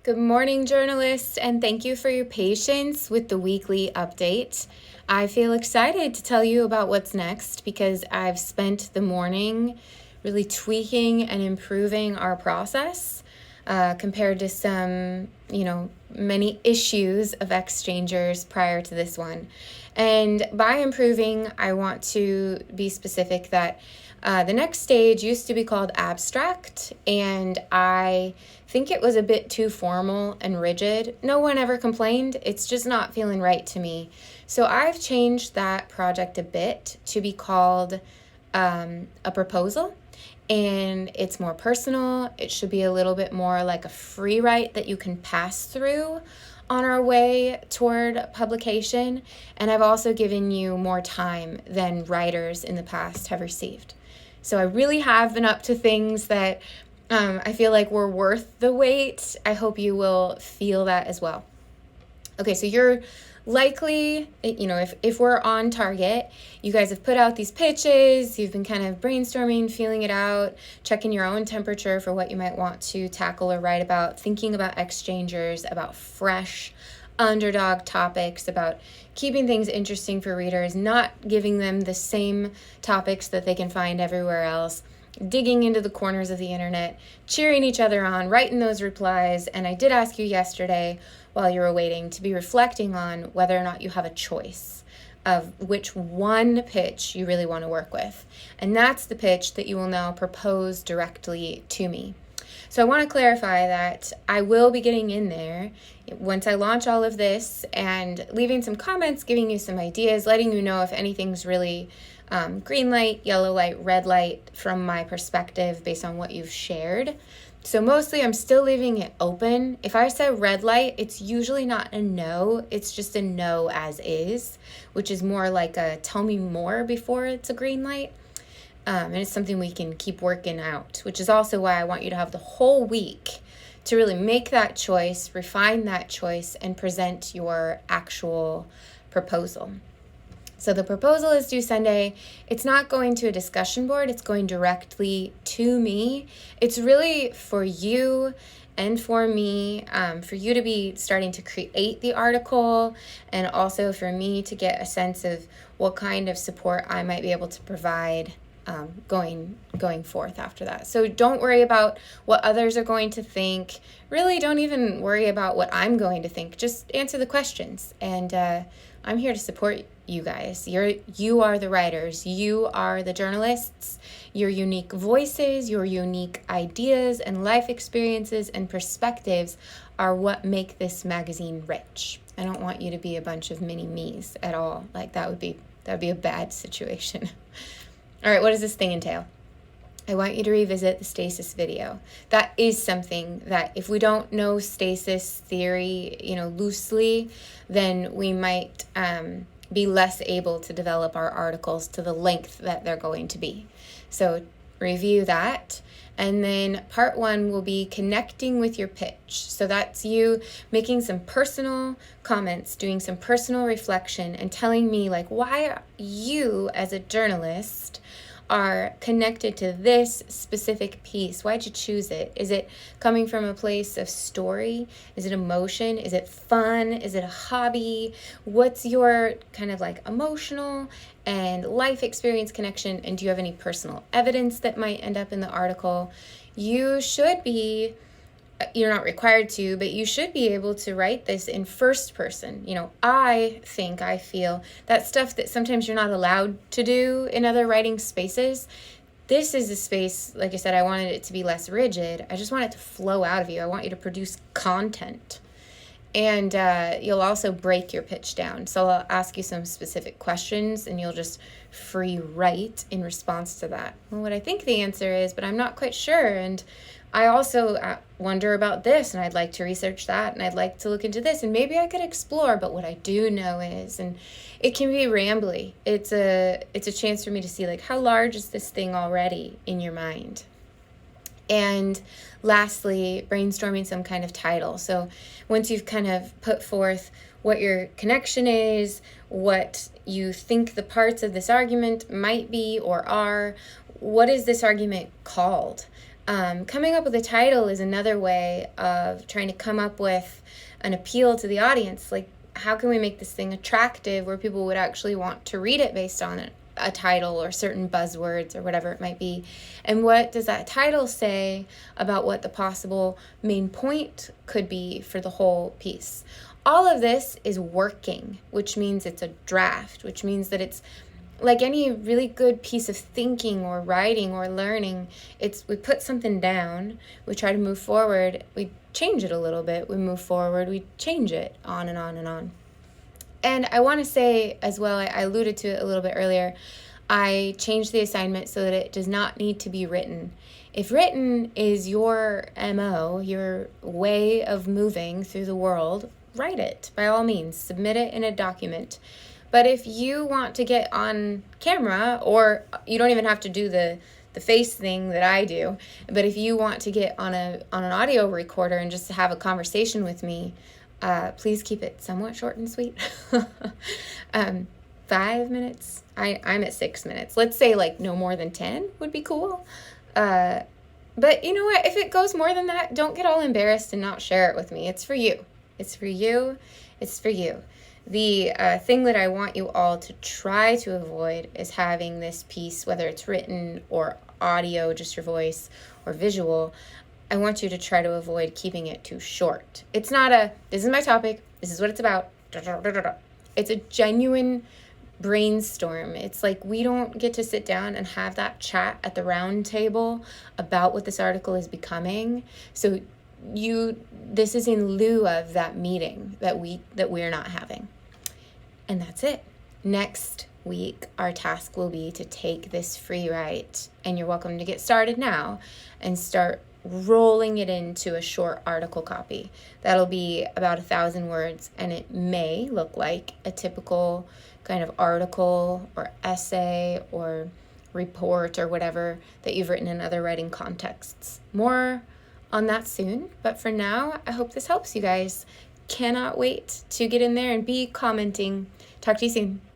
Good morning, journalists, and thank you for your patience with the weekly update. I feel excited to tell you about what's next because I've spent the morning really tweaking and improving our process compared to some, many issues of exchangers prior to this one. And by improving, I want to be specific that the next stage used to be called abstract, and I think it was a bit too formal and rigid. No one ever complained. It's just not feeling right to me. So I've changed that project a bit to be called a proposal, and it's more personal. It should be a little bit more like a free write that you can pass through on our way toward publication. And I've also given you more time than writers in the past have received. So I really have been up to things that I feel like were worth the wait. I hope you will feel that as well. Okay, so you're likely, if we're on target, you guys have put out these pitches, you've been kind of brainstorming, feeling it out, checking your own temperature for what you might want to tackle or write about, thinking about exchangers, about fresh underdog topics, about keeping things interesting for readers, not giving them the same topics that they can find everywhere else, digging into the corners of the internet, cheering each other on, writing those replies. And I did ask you yesterday while you were waiting to be reflecting on whether or not you have a choice of which one pitch you really want to work with. And that's the pitch that you will now propose directly to me. So I want to clarify that I will be getting in there once I launch all of this and leaving some comments, giving you some ideas, letting you know if anything's really green light, yellow light, red light from my perspective based on what you've shared. So mostly I'm still leaving it open. If I say red light, it's usually not a no. It's just a no as is, which is more like a tell me more before it's a green light. And it's something we can keep working out, which is also why I want you to have the whole week to really make that choice, refine that choice, and present your actual proposal. So the proposal is due Sunday. It's not going to a discussion board. It's going directly to me. It's really for you and for me, for you to be starting to create the article, and also for me to get a sense of what kind of support I might be able to provide going forth after that. So don't worry about what others are going to think. Really, don't even worry about what I'm going to think. Just answer the questions, and I'm here to support you guys. You are the writers. You are the journalists. Your unique voices, your unique ideas and life experiences and perspectives are what make this magazine rich. I don't want you to be a bunch of mini me's at all. Like that would be a bad situation. All right, what does this thing entail? I want you to revisit the stasis video. That is something that if we don't know stasis theory, loosely, then we might be less able to develop our articles to the length that they're going to be. So review that. And then part 1 will be connecting with your pitch. So that's you making some personal comments, doing some personal reflection, and telling me why you as a journalist are connected to this specific piece. Why'd you choose it? Is it coming from a place of story? Is it emotion? Is it fun? Is it a hobby? What's your kind of emotional and life experience connection? And do you have any personal evidence that might end up in the article? You're not required to, but you should be able to write this in first person. I feel that stuff that sometimes you're not allowed to do in other writing spaces. This is a space, like I said, I wanted it to be less rigid. I just want it to flow out of you. I want you to produce content. And you'll also break your pitch down. So I'll ask you some specific questions and you'll just free write in response to that. Well, what I think the answer is, but I'm not quite sure. And I also wonder about this, and I'd like to research that, and I'd like to look into this, and maybe I could explore. But what I do know is, and it can be rambly, it's a chance for me to see how large is this thing already in your mind. And lastly, brainstorming some kind of title. So once you've kind of put forth what your connection is, what you think the parts of this argument might be or are, what is this argument called? Coming up with a title is another way of trying to come up with an appeal to the audience. Like, how can we make this thing attractive where people would actually want to read it based on a title or certain buzzwords or whatever it might be? And what does that title say about what the possible main point could be for the whole piece? All of this is working, which means it's a draft, which means that it's like any really good piece of thinking or writing or learning. We put something down, we try to move forward, we change it a little bit, we move forward, we change it, on and on and on. And I want to say as well, I alluded to it a little bit earlier, I changed the assignment so that it does not need to be written. If written is your MO, your way of moving through the world, write it, by all means, submit it in a document. But if you want to get on camera, or you don't even have to do the face thing that I do, but if you want to get on an audio recorder and just have a conversation with me, please keep it somewhat short and sweet. 5 minutes. I'm at 6 minutes. Let's say like no more than 10 would be cool. But you know what? If it goes more than that, don't get all embarrassed and not share it with me. It's for you. It's for you. It's for you. The thing that I want you all to try to avoid is having this piece, whether it's written or audio, just your voice, or visual. I want you to try to avoid keeping it too short. It's not this is my topic, this is what it's about. It's a genuine brainstorm. It's like we don't get to sit down and have that chat at the round table about what this article is becoming. So this is in lieu of that meeting that we're not having. And that's it. Next week, our task will be to take this free write, and you're welcome to get started now and start rolling it into a short article copy. That'll be about 1,000 words, and it may look like a typical kind of article or essay or report or whatever that you've written in other writing contexts. More on that soon, but for now, I hope this helps you guys. Cannot wait to get in there and be commenting. Talk to you soon.